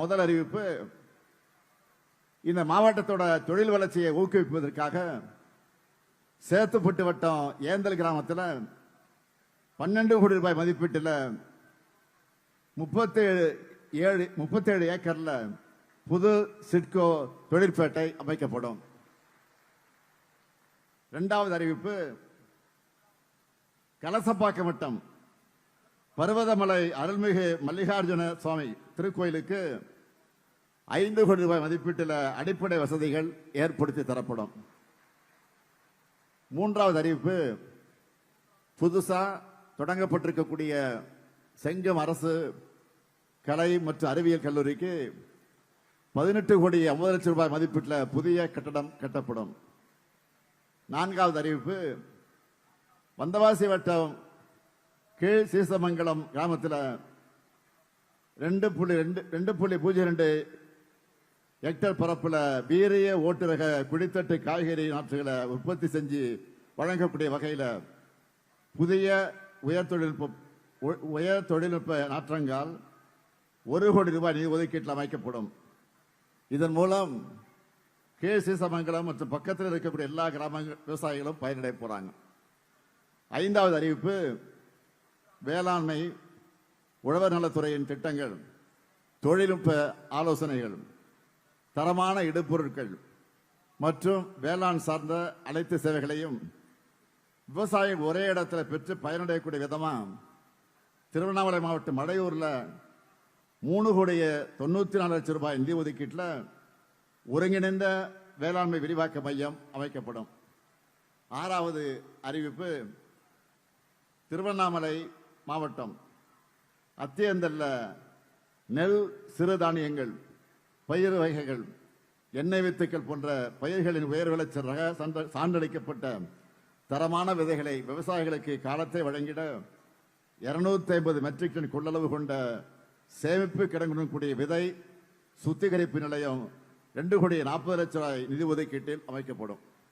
முதல் அறிவிப்பு, இந்த மாவட்டத்தோட தொழில் வளர்ச்சியை ஊக்குவிப்பதற்காக சேத்துப்பட்டு வட்டம் ஏந்தல் கிராமத்தில் 12 கோடி ரூபாய் மதிப்பீட்டில் 37 ஏக்கர்ல புது சிட்கோ தொழிற்பேட்டை அமைக்கப்படும். இரண்டாவது அறிவிப்பு, கலசப்பாக்கம் வட்டம் பர்வதமலை அருள்மிகு மல்லிகார்ஜுன சுவாமி திருக்கோயிலுக்கு 5 கோடி ரூபாய் மதிப்பீட்டில் அடிப்படை வசதிகள் ஏற்படுத்தி தரப்படும். மூன்றாவது அறிவிப்பு, புதுசா தொடங்கப்பட்டிருக்கக்கூடிய செங்கம் அரசு கலை மற்றும் அறிவியல் கல்லூரிக்கு 18 கோடி 50 லட்சம் ரூபாய் மதிப்பீட்டில் புதிய கட்டடம் கட்டப்படும். நான்காவது அறிவிப்பு, வந்தவாசி வட்டம் கீழ் சீசமங்கலம் கிராமத்தில் 2.02 ஹெக்டர் பரப்புல வீரிய ஓட்டுரக குடித்தட்டு காய்கறி நாற்றுகளை உற்பத்தி செஞ்சு வழங்கக்கூடிய வகையில் புதிய உயர் தொழில்நுட்ப நாற்றங்கால் 1 கோடி ரூபாய் நிதி ஒதுக்கீட்டில் அமைக்கப்படும். இதன் மூலம் கீழ் சீசமங்கலம் மற்றும் பக்கத்தில் இருக்கக்கூடிய எல்லா கிராம விவசாயிகளும் பயனடைய போறாங்க. ஐந்தாவது அறிவிப்பு, வேளாண்மை உழவர் நலத்துறையின் திட்டங்கள், தொழில்நுட்ப ஆலோசனைகள், தரமான இடுபொருட்கள் மற்றும் வேளாண் சார்ந்த அனைத்து சேவைகளையும் விவசாயிகள் ஒரே இடத்துல பெற்று பயனடையக்கூடிய விதமா திருவண்ணாமலை மாவட்டம் மடையூர்ல 3 கோடி 94 லட்சம் ரூபாய் நிதி ஒதுக்கீட்டில் ஒருங்கிணைந்த வேளாண்மை விரிவாக்க மையம் அமைக்கப்படும். ஆறாவது அறிவிப்பு, திருவண்ணாமலை மாவட்டம் அத்தியந்தல்ல நெல், சிறுதானியங்கள், பயிர் வகைகள், எண்ணெய் வித்துக்கள் போன்ற பயிர்களின் உயர் விளைச்சல் ரக சான்றளிக்கப்பட்ட தரமான விதைகளை விவசாயிகளுக்கு காலத்தை வழங்கிட 250 மெட்ரிக் டன் கொள்ளளவு கொண்ட சேமிப்பு கிடங்குடன் கூடிய விதை சுத்திகரிப்பு நிலையம் 2 கோடி 40 லட்சம் ரூபாய் நிதி ஒதுக்கீட்டில் அமைக்கப்படும்.